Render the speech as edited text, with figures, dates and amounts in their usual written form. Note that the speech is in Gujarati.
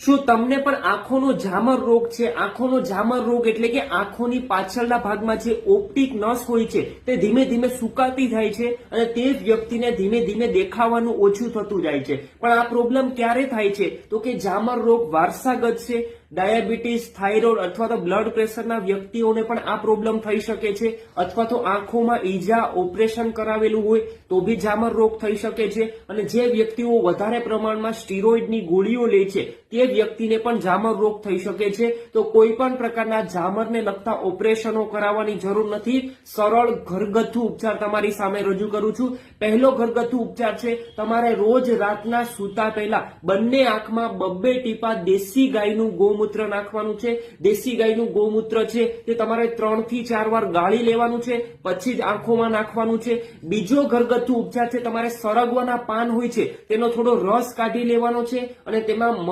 શું તમને પણ આંખોનો ઝામર રોગ છે? આંખોનો ઝામર રોગ એટલે કે આંખોની પાછળના ભાગમાં જે ઓપ્ટિક નસ હોય છે તે ધીમે ધીમે સુકાતી જાય છે અને તે વ્યક્તિને ધીમે ધીમે દેખાવાનું ઓછું થતું જાય છે. પણ આ પ્રોબ્લેમ ક્યારે થાય છે? તો કે ઝામર રોગ વારસાગત છે. ડાયાબિટીસ, થાઇરોઇડ અથવા તો બ્લડ પ્રેશરના વ્યક્તિઓને પણ આ પ્રોબ્લેમ થઈ શકે છે. અથવા તો આંખોમાં ઈજા, ઓપરેશન કરાવેલું હોય તો બી ઝામર રોગ થઈ શકે છે. અને જે વ્યક્તિઓ વધારે પ્રમાણમાં સ્ટીરોઇડની ગોળીઓ લે છે તે વ્યક્તિને પણ ઝામર રોગ થઈ શકે છે. તો કોઈ પણ પ્રકારના ઝામરને લગતા ઓપરેશનો કરાવવાની જરૂર નથી. સરળ ઘરગથ્થુ ઉપચાર તમારી સામે રજૂ કરું છું. પહેલો ઘરગથ્થુ ઉપચાર છે, તમારે રોજ રાતના સૂતા પહેલા બંને આંખમાં 2 ટીપા દેશી ગાયનું ગૌમૂત્ર નાખવાનું છે. દેશી ગાયનું ગૌમૂત્ર છે તે તમારે 3 થી 4 વાર ગાળી લેવાનું છે, પછી જ આંખોમાં નાખવાનું છે. બીજો ઘરગથ્થુ ઉપચાર છે, તમારે સરગવાના પાન હોય છે તેનો થોડો રસ કાઢી લેવાનો છે અને તેમાં